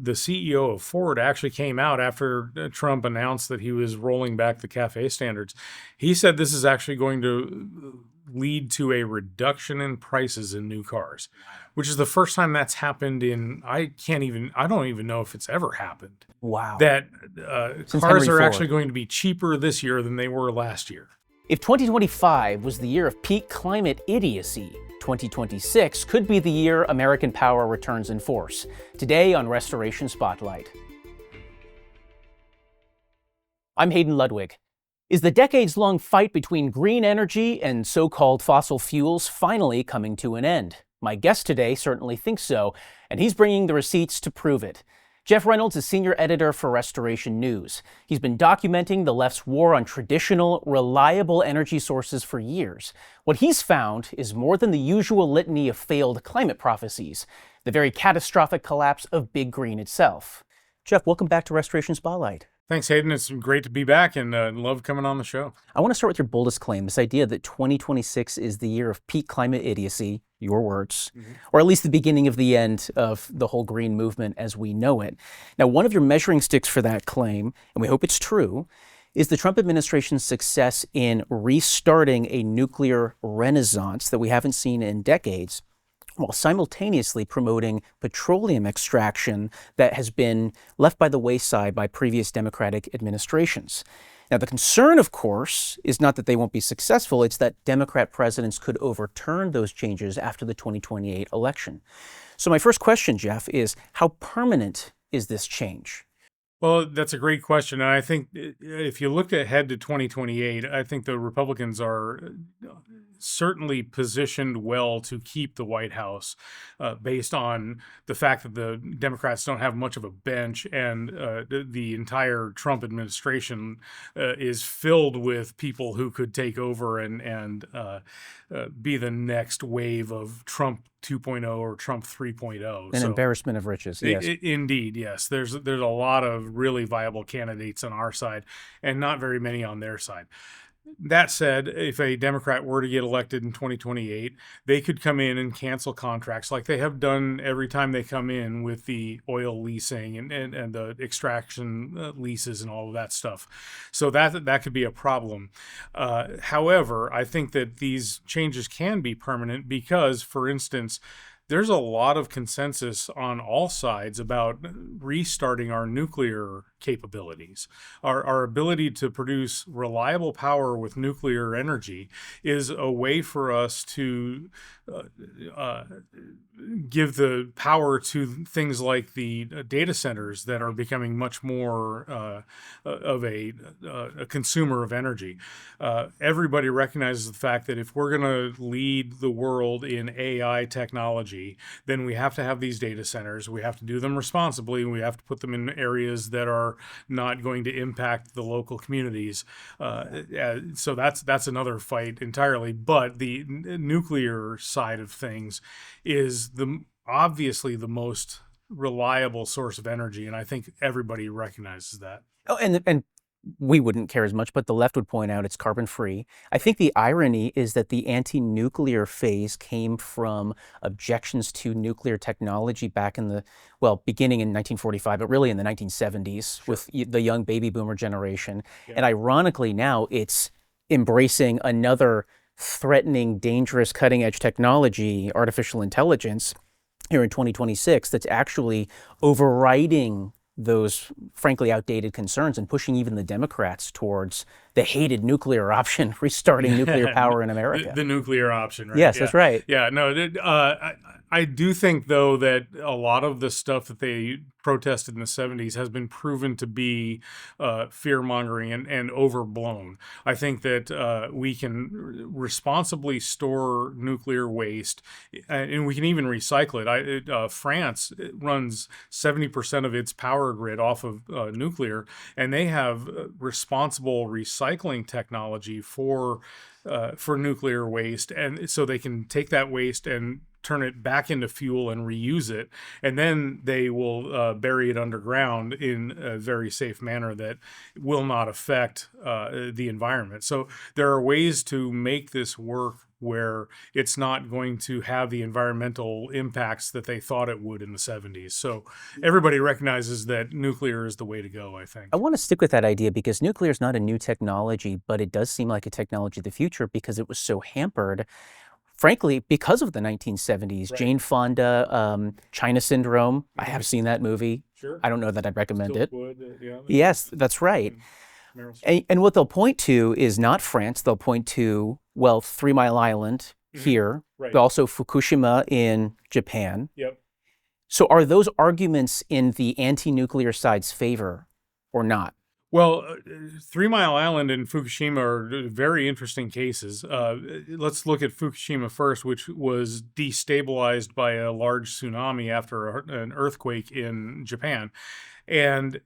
the CEO of Ford actually came out after Trump announced that he was rolling back the CAFE standards. He said this is actually going to lead to a reduction in prices in new cars, which is the first time that's happened in, I don't even know if it's ever happened. Wow. That Since cars Henry are Ford. actually going to be cheaper this year than they were last year. If 2025 was the year of peak climate idiocy, 2026 could be the year American power returns in force. Today on Restoration Spotlight. I'm Hayden Ludwig. Is the decades-long fight between green energy and so-called fossil fuels finally coming to an end? My guest today certainly thinks so, and he's bringing the receipts to prove it. Jeff Reynolds is senior editor for Restoration News. He's been documenting the left's war on traditional, reliable energy sources for years. What he's found is more than the usual litany of failed climate prophecies, the very catastrophic collapse of Big Green itself. Jeff, welcome back to Restoration Spotlight. Thanks, Hayden. It's great to be back and love coming on the show. I want to start with your boldest claim, this idea that 2026 is the year of peak climate idiocy, your words, or at least the beginning of the end of the whole green movement as we know it. Now, one of your measuring sticks for that claim, and we hope it's true, is the Trump administration's success in restarting a nuclear renaissance that we haven't seen in decades, while simultaneously promoting petroleum extraction that has been left by the wayside by previous Democratic administrations. Now, the concern, of course, is not that they won't be successful, it's that Democrat presidents could overturn those changes after the 2028 election. So my first question, Jeff, is how permanent is this change? Well, that's a great question. And I think if you look ahead to 2028, I think the Republicans are certainly positioned well to keep the White House based on the fact that the Democrats don't have much of a bench, and the entire Trump administration is filled with people who could take over and be the next wave of Trump 2.0 or Trump 3.0. An embarrassment of riches, yes. Indeed, yes. There's a lot of really viable candidates on our side and not very many on their side. That said, if a Democrat were to get elected in 2028, they could come in and cancel contracts like they have done every time they come in with the oil leasing and the extraction leases and all of that stuff. So that could be a problem. However, I think that these changes can be permanent because, for instance, there's a lot of consensus on all sides about restarting our nuclear capabilities. Our ability to produce reliable power with nuclear energy is a way for us to give the power to things like the data centers that are becoming much more of a consumer of energy. Everybody recognizes the fact that if we're going to lead the world in AI technology, then we have to have these data centers. We have to do them responsibly, and we have to put them in areas that are not going to impact the local communities. So that's another fight entirely. But the nuclear side of things is obviously the most reliable source of energy, and I think everybody recognizes that. Oh, and we wouldn't care as much, but the left would point out it's carbon-free. I think the irony is that the anti-nuclear phase came from objections to nuclear technology back in beginning in 1945, but really in the 1970s with the young baby boomer generation. Yeah. And ironically now it's embracing another threatening, dangerous, cutting-edge technology, artificial intelligence, here in 2026 that's actually overriding those frankly outdated concerns and pushing even the Democrats towards the hated nuclear option, restarting nuclear power in America. The nuclear option, right? Yes, that's right. Yeah, no, I do think, though, that a lot of the stuff that they protested in the 70s has been proven to be fear-mongering and overblown. I think that we can responsibly store nuclear waste, and we can even recycle it. France runs 70% of its power grid off of nuclear, and they have responsible recycling technology for nuclear waste, and so they can take that waste and turn it back into fuel and reuse it, and then they will bury it underground in a very safe manner that will not affect the environment. So there are ways to make this work where it's not going to have the environmental impacts that they thought it would in the 70s. So everybody recognizes that nuclear is the way to go, I I think. want to stick with that idea because nuclear is not a new technology, but it does seem like a technology of the future because it was so hampered, frankly, because of the 1970s. Right. Jane Fonda, China Syndrome. I Mhm. have seen that movie. Sure. I don't know that I'd recommend it. Silkwood, yeah. Yes, that's right. And Meryl Streep. And what they'll point to is not France. They'll point to, well, 3 Mile Island Mhm. here, Right. but also Fukushima in Japan. Yep. So are those arguments in the anti-nuclear side's favor or not? Well, 3 Mile Island and Fukushima are very interesting cases. Let's look at Fukushima first, which was destabilized by a large tsunami after an earthquake in Japan. And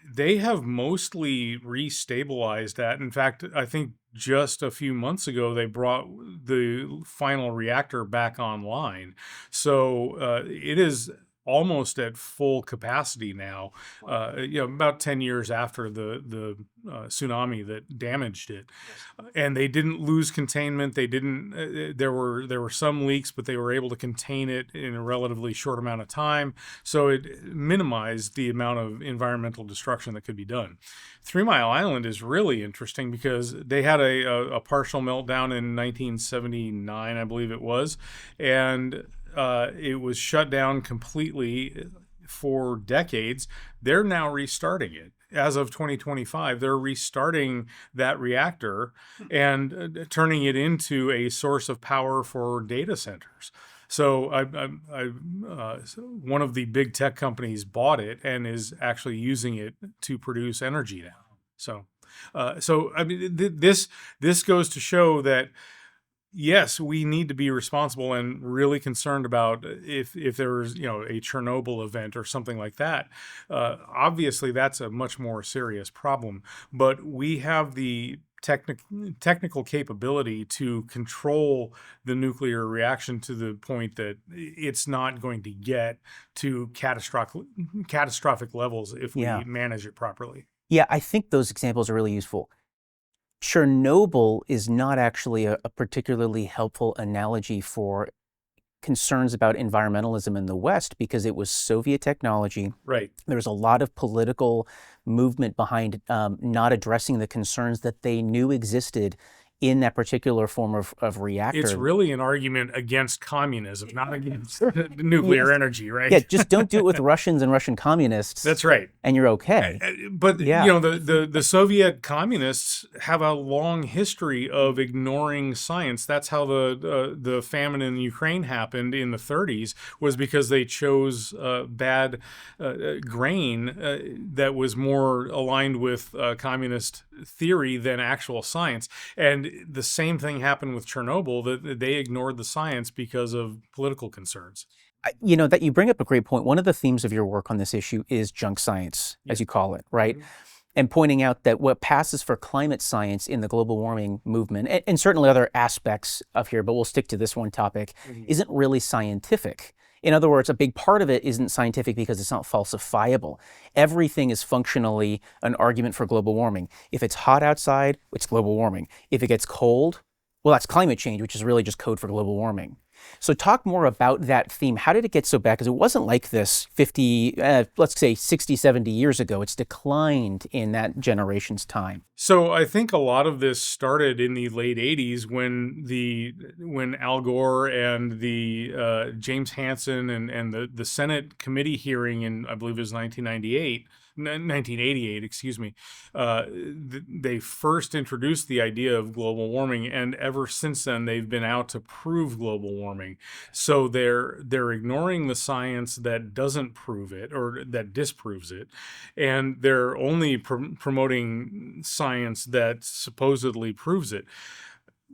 they have mostly restabilized that. In fact, I think just a few months ago, they brought the final reactor back online. So it is almost at full capacity now. About 10 years after the tsunami that damaged it, and they didn't lose containment. They didn't. There were some leaks, but they were able to contain it in a relatively short amount of time. So it minimized the amount of environmental destruction that could be done. 3 Mile Island is really interesting because they had a partial meltdown in 1979, I believe it was, and it was shut down completely for decades. They're now restarting it. As of 2025, they're restarting that reactor and turning it into a source of power for data centers. So one of the big tech companies bought it and is actually using it to produce energy now. So I mean, this goes to show that yes, we need to be responsible and really concerned about if there's a Chernobyl event or something like that. Obviously, that's a much more serious problem. But we have the technical capability to control the nuclear reaction to the point that it's not going to get to catastrophic levels if Yeah. we manage it properly. Yeah, I think those examples are really useful. Chernobyl is not actually a particularly helpful analogy for concerns about environmentalism in the West because it was Soviet technology. Right. There was a lot of political movement behind not addressing the concerns that they knew existed in that particular form of reactor. It's really an argument against communism, not against Sure. nuclear Yes. energy, right? Yeah, just don't do it with Russians and Russian communists. That's right. And you're okay. But Yeah. the Soviet communists have a long history of ignoring science. That's how the famine in Ukraine happened in the 30s, was because they chose bad grain that was more aligned with communist theory than actual science. And the same thing happened with Chernobyl, that they ignored the science because of political concerns. That you bring up a great point. One of the themes of your work on this issue is junk science, as you call it, right? Mhm. And pointing out that what passes for climate science in the global warming movement, and certainly other aspects of here, but we'll stick to this one topic, isn't really scientific. In other words, a big part of it isn't scientific because it's not falsifiable. Everything is functionally an argument for global warming. If it's hot outside, it's global warming. If it gets cold, well, that's climate change, which is really just code for global warming. So talk more about that theme. How did it get so bad? Because it wasn't like this 50, let's say 60, 70 years ago. It's declined in that generation's time. So I think a lot of this started in the late 80s when Al Gore and the James Hansen and the Senate committee hearing in, I believe it was 1988, excuse me, they first introduced the idea of global warming, and ever since then they've been out to prove global warming. So they're ignoring the science that doesn't prove it or that disproves it, and they're only promoting science that supposedly proves it.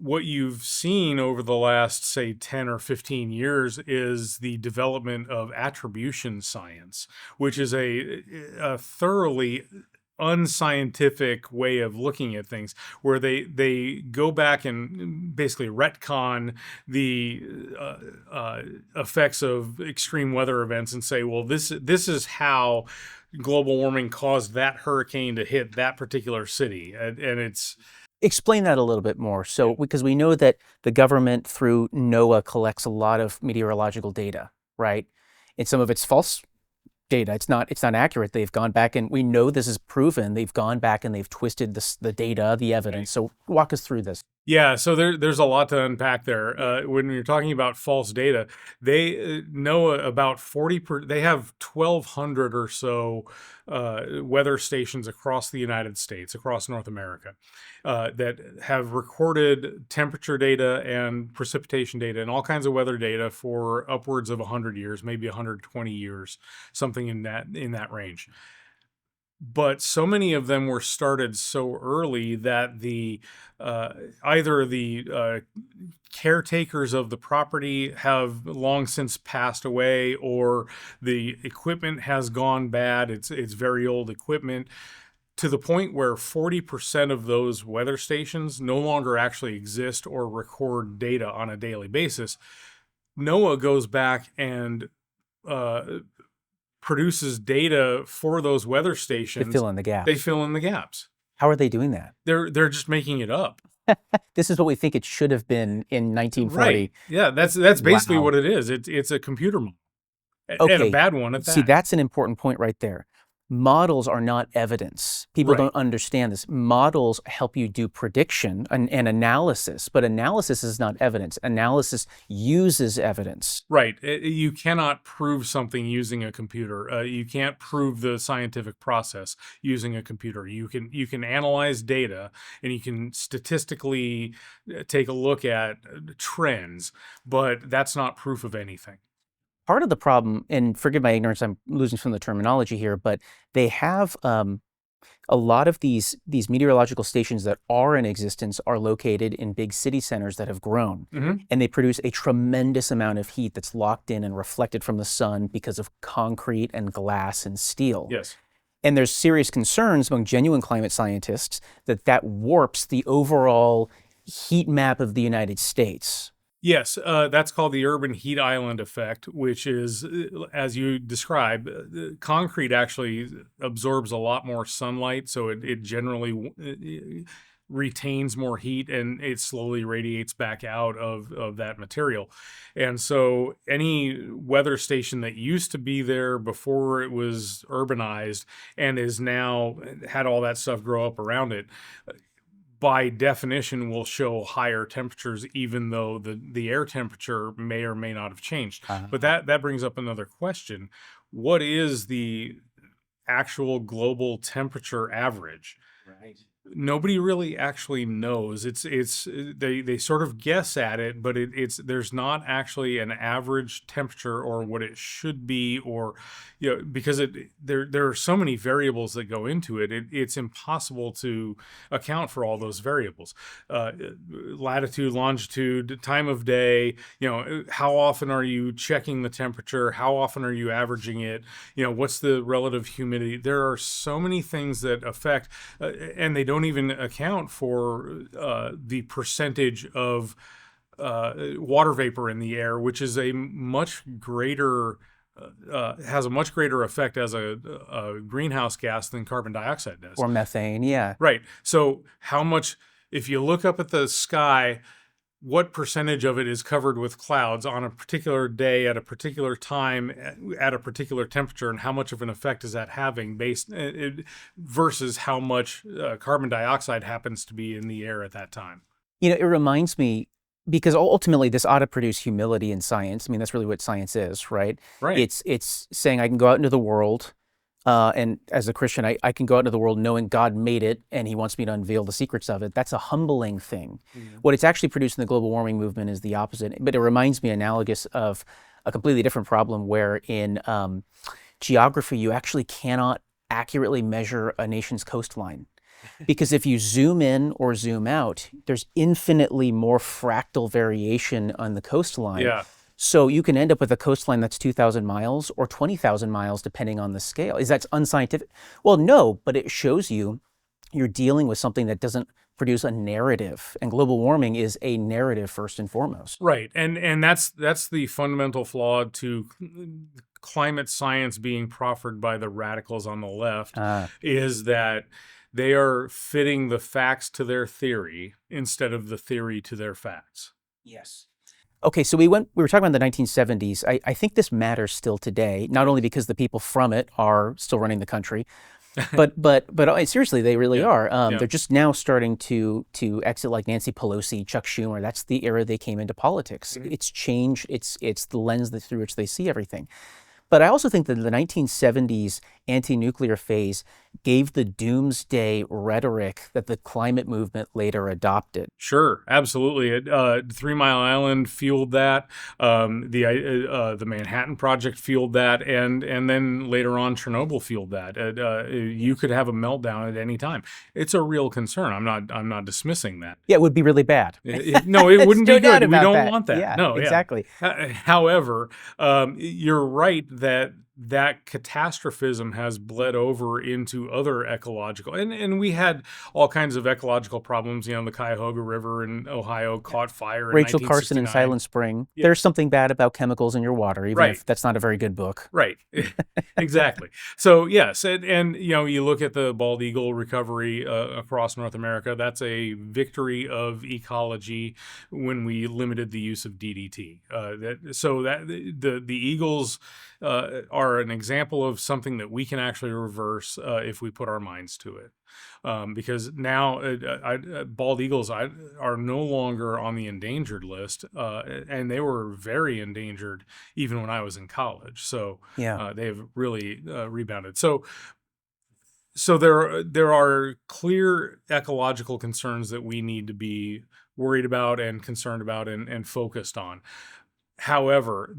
What you've seen over the last, say, 10 or 15 years is the development of attribution science, which is a thoroughly unscientific way of looking at things, where they go back and basically retcon the effects of extreme weather events and say, well, this is how global warming caused that hurricane to hit that particular city, and it's Explain that a little bit more. So, because we know that the government through NOAA collects a lot of meteorological data, right? And some of it's false data. It's not accurate. They've gone back, and we know this is proven. They've gone back and they've twisted the data, the evidence. So walk us through this. Yeah, so there's a lot to unpack there. When you're talking about false data, they know about 40 they have 1,200 or so weather stations across the United States, across North America, that have recorded temperature data and precipitation data and all kinds of weather data for upwards of 100 years, maybe 120 years, something in that range. But so many of them were started so early that the either the caretakers of the property have long since passed away, or the equipment has gone bad. It's very old equipment, to the point where 40% of those weather stations no longer actually exist or record data on a daily basis. NOAA goes back and produces data for those weather To stations. fill in the gaps. They fill in the gaps. How are they doing that? They're just making it up. This is what we think it should have been in 1940. Right. Yeah, that's basically Wow. what it is. It's a computer model. And a Okay. bad one at that. See, that's an important point right there. Models are not evidence. People Right. don't understand this. Models help you do prediction and analysis, but analysis is not evidence. Analysis uses evidence. Right. You cannot prove something using a computer. You can't prove the scientific process using a computer. You can analyze data, and you can statistically take a look at trends, but that's not proof of anything. Part of the problem, and forgive my ignorance, I'm losing some of the terminology here, but they have a lot of these meteorological stations that are in existence are located in big city centers that have grown, and they produce a tremendous amount of heat that's locked in and reflected from the sun because of concrete and glass and steel. Yes. And there's serious concerns among genuine climate scientists that that warps the overall heat map of the United States. Yes, that's called the urban heat island effect, which is, as you describe, concrete actually absorbs a lot more sunlight, so it generally retains more heat, and it slowly radiates back out of that material. And so any weather station that used to be there before it was urbanized and is now had all that stuff grow up around it, by definition will show higher temperatures, even though the air temperature may or may not have changed. But that brings up another question. What is the actual global temperature average? Right. Nobody really actually knows. They sort of guess at it, but there's not actually an average temperature or what it should be, or because there are so many variables that go into it. It's impossible to account for all those variables. Latitude, longitude, time of day. How often are you checking the temperature? How often are you averaging it? What's the relative humidity? There are so many things that affect, and they don't even account for the percentage of water vapor in the air, which is a much greater has a much greater effect as a greenhouse gas than carbon dioxide does. Or methane, yeah. Right. So how much, if you look up at the sky, what percentage of it is covered with clouds on a particular day at a particular time at a particular temperature, and how much of an effect is that having versus how much carbon dioxide happens to be in the air at that time? It reminds me, because ultimately this ought to produce humility in science. I mean, that's really what science is, right? Right. It's saying I can go out into the world, and as a Christian, I can go out into the world knowing God made it and he wants me to unveil the secrets of it. That's a humbling thing. What it's actually produced in the global warming movement is the opposite. But it reminds me analogous of a completely different problem where in geography, you actually cannot accurately measure a nation's coastline. Because if you zoom in or zoom out, there's infinitely more fractal variation on the coastline. Yeah. So you can end up with a coastline that's 2,000 miles or 20,000 miles, depending on the scale. Is that unscientific? Well, no, but it shows you're dealing with something that doesn't produce a narrative, and global warming is a narrative first and foremost. Right. And that's the fundamental flaw to climate science being proffered by the radicals on the left, is that they are fitting the facts to their theory instead of the theory to their facts. Yes. Okay, so we were talking about the 1970s. I think this matters still today, not only because the people from it are still running the country, but seriously, they really are. They're just now starting to exit, like Nancy Pelosi, Chuck Schumer. That's the era they came into politics. It's change. It's the lens through which they see everything. But I also think that the 1970s anti-nuclear phase gave the doomsday rhetoric that the climate movement later adopted. Sure, absolutely. 3 Mile Island fueled that. The Manhattan Project fueled that, and then later on Chernobyl fueled that. You could have a meltdown at any time. It's a real concern. I'm not dismissing that. Yeah, it would be really bad. No, it wouldn't be good. We don't want that. Yeah, no, exactly. However, you're right that catastrophism has bled over into other ecological, and we had all kinds of ecological problems. The Cuyahoga River in Ohio caught fire in Rachel Carson in 1969. Silent Spring. There's something bad about chemicals in your water, even if that's not a very good book. Right. Exactly. So yes, and you look at the bald eagle recovery across North America. That's a victory of ecology when we limited the use of DDT. The eagles are an example of something that we can actually reverse if we put our minds to it. Because now bald eagles are no longer on the endangered list, and they were very endangered even when I was in college. So they have really rebounded. So there are clear ecological concerns that we need to be worried about and concerned about and focused on. However,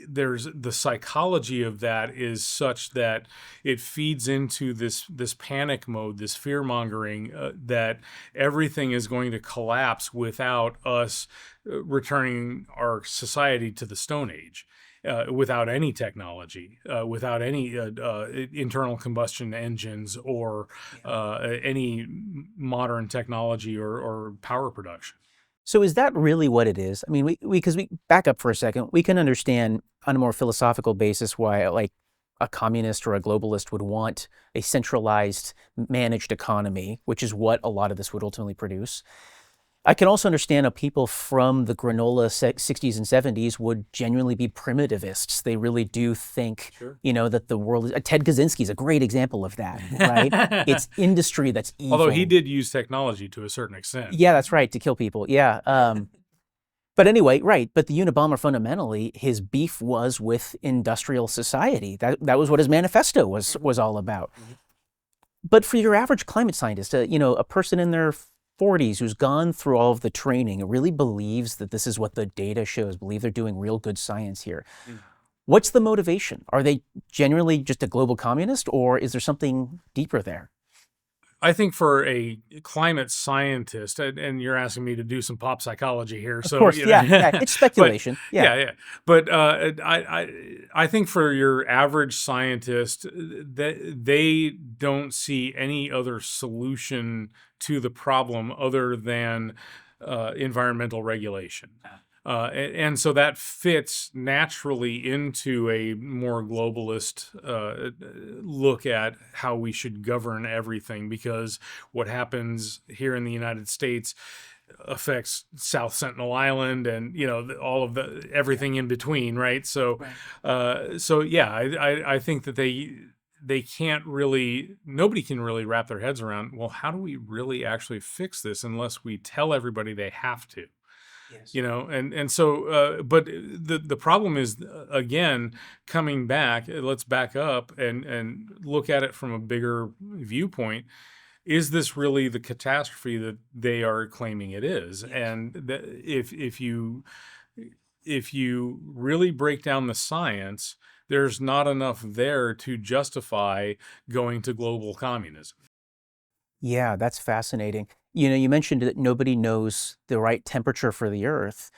there's the psychology of that is such that it feeds into this panic mode, this fear mongering, that everything is going to collapse without us returning our society to the Stone Age. Without any technology, without any internal combustion engines or any modern technology or power production. So is that really what it is? I mean, because we back up for a second, we can understand on a more philosophical basis why, like, a communist or a globalist would want a centralized, managed economy, which is what a lot of this would ultimately produce. I can also understand how people from the granola 60s and 70s would genuinely be primitivists. They really do think, that the world is... Ted Kaczynski is a great example of that, right? It's industry that's evil. Although he did use technology to a certain extent. Yeah, that's right, to kill people. Yeah. But anyway, right. But the Unabomber, fundamentally, his beef was with industrial society. That was what his manifesto was all about. But for your average climate scientist, a person in their 40s who's gone through all of the training and really believes that this is what the data shows, believe they're doing real good science here. What's the motivation? Are they genuinely just a global communist, or is there something deeper there? I think for a climate scientist, and you're asking me to do some pop psychology here, so of course, it's speculation. But I think for your average scientist, that they don't see any other solution to the problem other than environmental regulation. And so that fits naturally into a more globalist look at how we should govern everything, because what happens here in the United States affects South Sentinel Island and all of everything in between, right? So I think that they can't really, nobody can really wrap their heads around, well, how do we really actually fix this unless we tell everybody they have to? Yes. And so, but the problem is, again, coming back, let's back up and look at it from a bigger viewpoint. Is this really the catastrophe that they are claiming it is? Yes. And if you really break down the science, there's not enough there to justify going to global communism. Yeah, that's fascinating. You mentioned that nobody knows the right temperature for the Earth.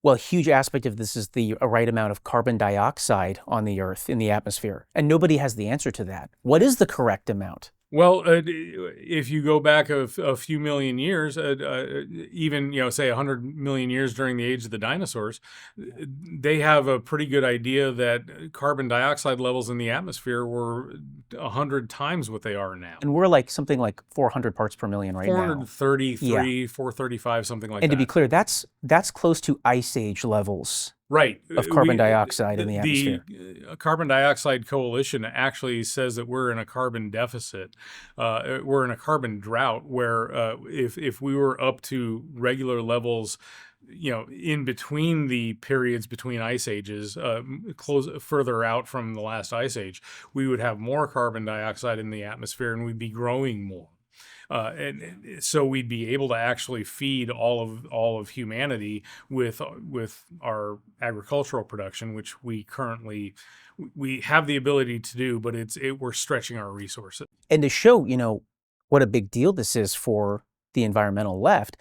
Well, a huge aspect of this is the right amount of carbon dioxide on the Earth in the atmosphere, and nobody has the answer to that. What is the correct amount? Well, if you go back a few million years, even say 100 million years during the age of the dinosaurs, they have a pretty good idea that carbon dioxide levels in the atmosphere were 100 times what they are now. And we're like something like 400 parts per million right now. Yeah. 433, 435, something like And to be that. clear, that's close to ice age levels Right. of carbon dioxide in the atmosphere. Carbon Dioxide Coalition actually says that we're in a carbon deficit. We're in a carbon drought where if we were up to regular levels, in between the periods between ice ages, further out from the last ice age, we would have more carbon dioxide in the atmosphere and we'd be growing more. And so we'd be able to actually feed all of humanity with our agricultural production, which we currently we have the ability to do, but we're stretching our resources. And to show, what a big deal this is for the environmental left,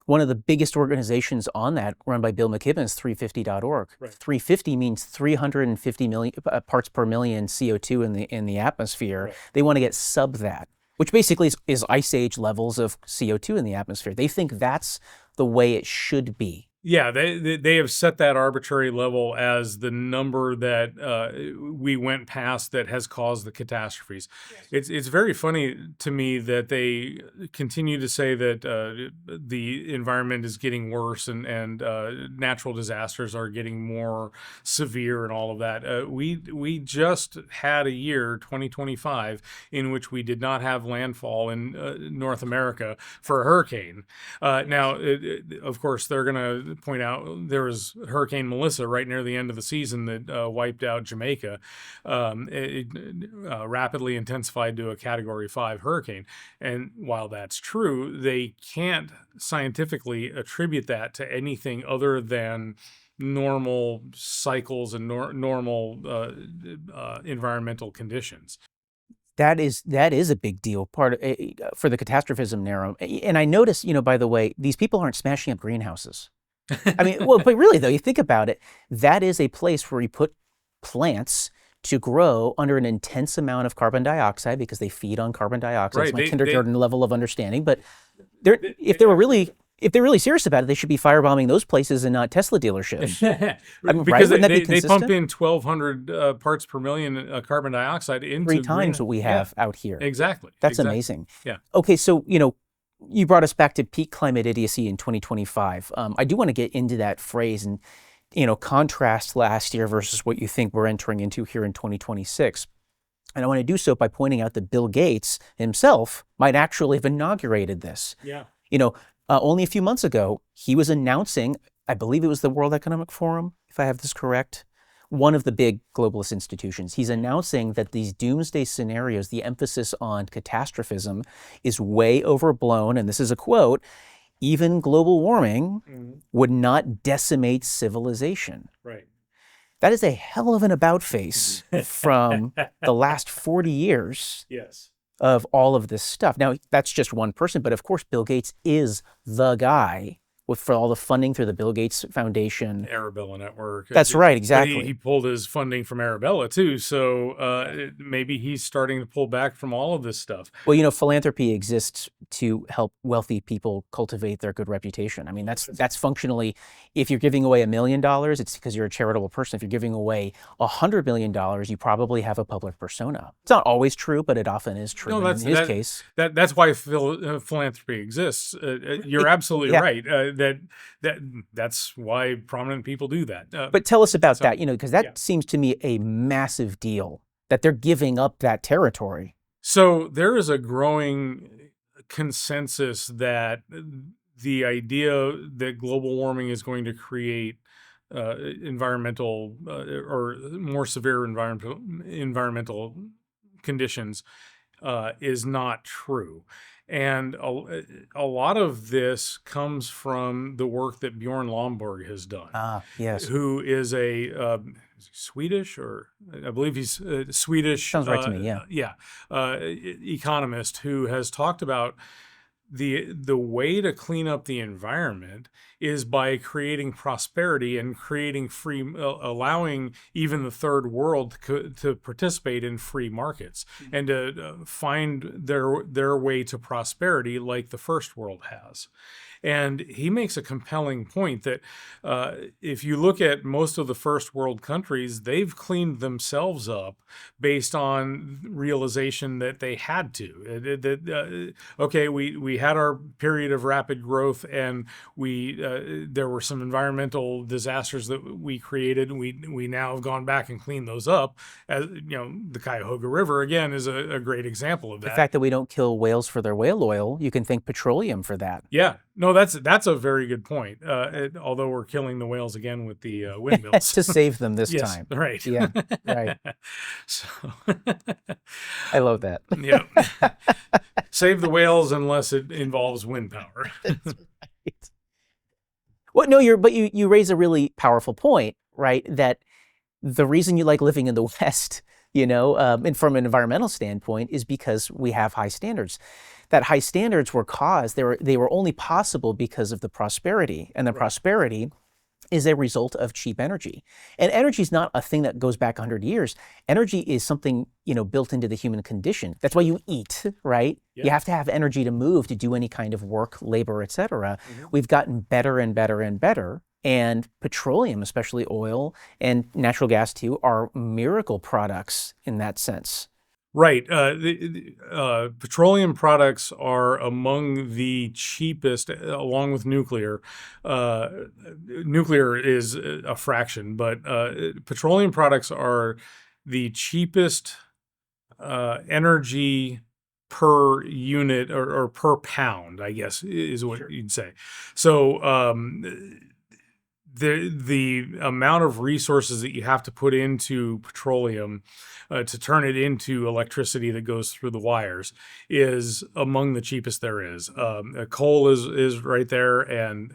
one of the biggest organizations on that, run by Bill McKibben, is 350.org. Right. 350 means 350 million parts per million CO2 in the atmosphere. Right. They want to get sub that, which basically is ice age levels of CO2 in the atmosphere. They think that's the way it should be. Yeah, they have set that arbitrary level as the number that we went past that has caused the catastrophes. Yes. It's very funny to me that they continue to say that the environment is getting worse and natural disasters are getting more severe and all of that. We just had a year, 2025, in which we did not have landfall in North America for a hurricane. Now, of course, they're going to point out there was Hurricane Melissa right near the end of the season that wiped out Jamaica. It rapidly intensified to a Category 5 hurricane. And while that's true, they can't scientifically attribute that to anything other than normal cycles and normal environmental conditions. That is a big deal for the catastrophism narrow. And I notice, by the way, these people aren't smashing up greenhouses. I mean, well, but really though, you think about it, that is a place where you put plants to grow under an intense amount of carbon dioxide because they feed on carbon dioxide. Right. It's my kindergarten level of understanding. But if they're really serious about it, they should be firebombing those places and not Tesla dealerships. I mean, because right? they pump in 1,200 parts per million carbon dioxide into 3 times what we have out here. Exactly. That's amazing. Yeah. Okay, so you brought us back to peak climate idiocy in 2025. I do want to get into that phrase and, contrast last year versus what you think we're entering into here in 2026. And I want to do so by pointing out that Bill Gates himself might actually have inaugurated this. Yeah. Only a few months ago, he was announcing, I believe it was the World Economic Forum, if I have this correct, one of the big globalist institutions. He's announcing that these doomsday scenarios, the emphasis on catastrophism, is way overblown. And this is a quote, even global warming would not decimate civilization. Right. That is a hell of an about face from the last 40 years. Yes. Of all of this stuff. Now, that's just one person, but of course, Bill Gates is the guy for all the funding through the Bill Gates Foundation. Arabella Network. That's right, exactly. He pulled his funding from Arabella, too, so maybe he's starting to pull back from all of this stuff. Well, philanthropy exists to help wealthy people cultivate their good reputation. I mean, that's functionally, if you're giving away $1 million, it's because you're a charitable person. If you're giving away $100 million, you probably have a public persona. It's not always true, but it often is true in his case. That's why philanthropy exists. You're absolutely right. That's why prominent people do that. But tell us about that, because that seems to me a massive deal that they're giving up that territory. So there is a growing consensus that the idea that global warming is going to create environmental or more severe environmental conditions is not true. And a lot of this comes from the work that Bjorn Lomborg has done. Yes. Who is a Swedish, or I believe he's Swedish. Sounds right to me, yeah. Economist who has talked about the way to clean up the environment is by creating prosperity and creating free, allowing even the third world to participate in free markets and to find their way to prosperity like the first world has. And he makes a compelling point that if you look at most of the first world countries, they've cleaned themselves up based on realization that they had to. Okay, we had our period of rapid growth, and there were some environmental disasters that we created, and we now have gone back and cleaned those up. As you know, the Cuyahoga River again is a great example of The that. fact that we don't kill whales for their whale oil, you can thank petroleum for that. Yeah, no, that's a very good point. Although we're killing the whales again with the windmills To save them this yes, time. right. Yeah, right. So, I love that. yeah, save the whales unless it involves wind power. Right. Well, no, you raise a really powerful point, right? That the reason you like living in the West, and from an environmental standpoint, is because we have high standards. That high standards were they were only possible because of the prosperity, and the prosperity is a result of cheap energy. And energy is not a thing that goes back 100 years. Energy is something, built into the human condition. That's why you eat, right? Yeah. You have to have energy to move, to do any kind of work, labor, etc. We've gotten better and better and better. And petroleum, especially oil and natural gas too, are miracle products in that sense. Right. Petroleum products are among the cheapest, along with nuclear. Nuclear is a fraction, but petroleum products are the cheapest energy per unit or per pound, I guess, is what you'd say. So the amount of resources that you have to put into petroleum to turn it into electricity that goes through the wires is among the cheapest there is. Coal is right there, and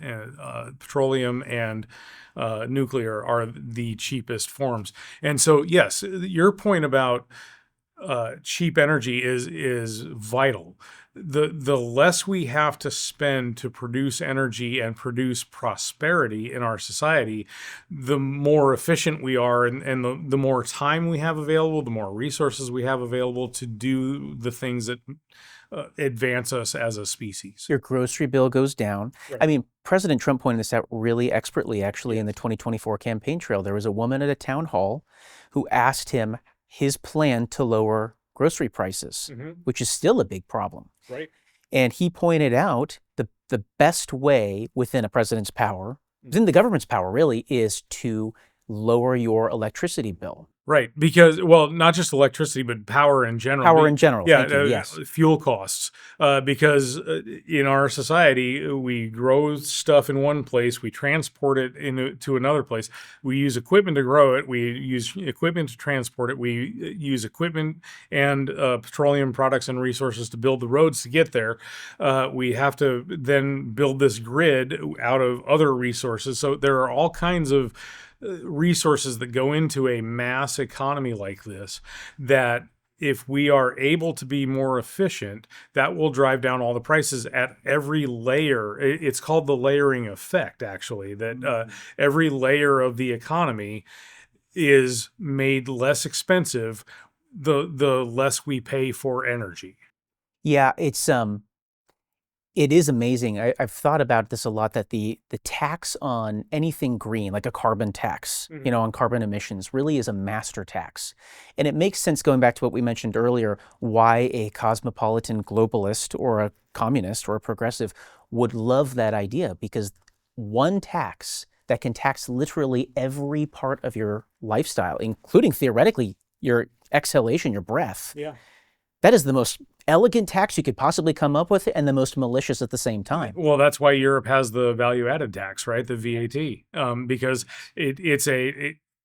petroleum and nuclear are the cheapest forms. And so, yes, your point about cheap energy is vital. The less we have to spend to produce energy and produce prosperity in our society, the more efficient we are, and the more time we have available, the more resources we have available to do the things that advance us as a species. Your grocery bill goes down. Right. I mean, President Trump pointed this out really expertly, actually, in the 2024 campaign trail. There was a woman at a town hall who asked him his plan to lower grocery prices, which is still a big problem. Right. And he pointed out the best way within a president's power, within the government's power really, is to lower your electricity bill. Right, because, well, not just electricity, but power in general. Power in general, yeah, thank you, yes. Fuel costs. Because in our society, we grow stuff in one place, we transport it to another place. We use equipment to grow it, we use equipment to transport it, we use equipment and petroleum products and resources to build the roads to get there. We have to then build this grid out of other resources. So there are all kinds of resources that go into a mass economy like this, that if we are able to be more efficient, that will drive down all the prices at every layer. It's called the layering effect, actually, that every layer of the economy is made less expensive the less we pay for energy. Yeah, it is amazing. I've thought about this a lot, that the tax on anything green, like a carbon tax, on carbon emissions, really is a master tax. And it makes sense, going back to what we mentioned earlier, why a cosmopolitan globalist or a communist or a progressive would love that idea, because one tax that can tax literally every part of your lifestyle, including theoretically your exhalation, your breath. Yeah. That is the most elegant tax you could possibly come up with, and the most malicious at the same time. Well, that's why Europe has the value-added tax, right? The VAT, because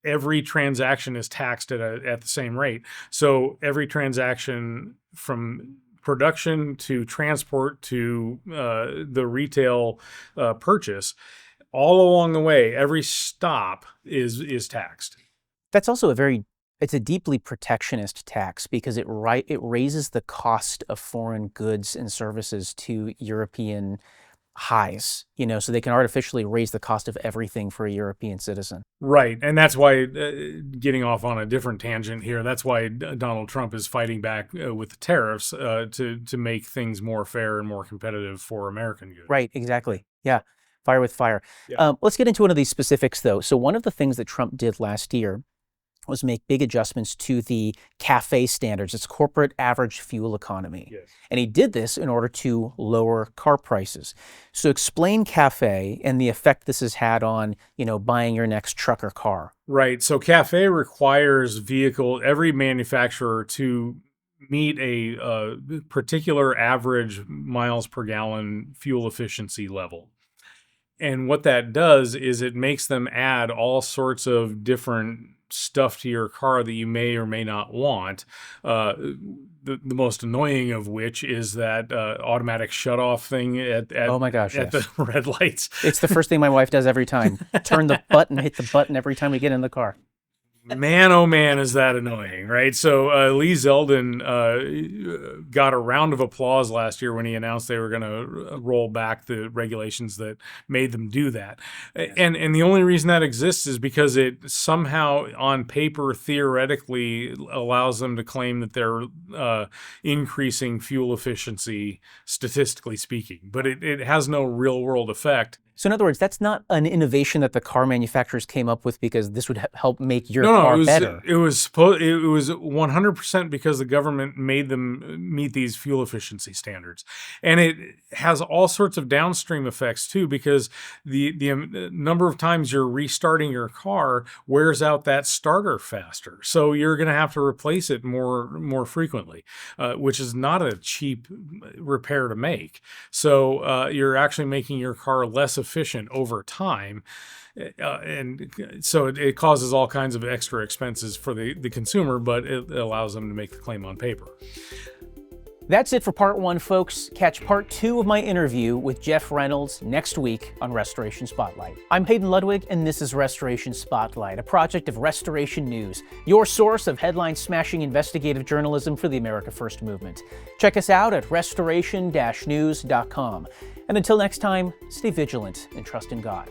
every transaction is taxed at the same rate. So every transaction from production to transport to the retail purchase, all along the way, every stop is taxed. That's also a very It's a deeply protectionist tax because it raises the cost of foreign goods and services to European highs, so they can artificially raise the cost of everything for a European citizen. Right. And that's why, getting off on a different tangent here, that's why Donald Trump is fighting back with the tariffs to make things more fair and more competitive for American goods. Right, exactly. Yeah, fire with fire. Yeah. Let's get into one of these specifics, though. So one of the things that Trump did last year was make big adjustments to the CAFE standards, its corporate average fuel economy. Yes. And he did this in order to lower car prices. So explain CAFE and the effect this has had on, buying your next truck or car. Right. So CAFE requires every manufacturer to meet a particular average miles per gallon fuel efficiency level. And what that does is it makes them add all sorts of different stuff to your car that you may or may not want. The most annoying of which is that automatic shutoff thing at Oh my gosh, at yes. the red lights. It's the first thing my wife does every time. Turn the button, hit the button every time we get in the car. Man, oh man, is that annoying, right? So Lee Zeldin got a round of applause last year when he announced they were going to roll back the regulations that made them do that. And the only reason that exists is because it somehow, on paper, theoretically allows them to claim that they're increasing fuel efficiency, statistically speaking. But it has no real-world effect. So in other words, that's not an innovation that the car manufacturers came up with because this would help make your car better. It was 100% because the government made them meet these fuel efficiency standards, and it has all sorts of downstream effects too. Because the number of times you're restarting your car wears out that starter faster, so you're going to have to replace it more frequently, which is not a cheap repair to make. So you're actually making your car less efficient over time. And so it causes all kinds of extra expenses for the consumer, but it allows them to make the claim on paper. That's it for part one, folks. Catch part two of my interview with Jeff Reynolds next week on Restoration Spotlight. I'm Hayden Ludwig, and this is Restoration Spotlight, a project of Restoration News, your source of headline-smashing investigative journalism for the America First movement. Check us out at restoration-news.com. And until next time, stay vigilant and trust in God.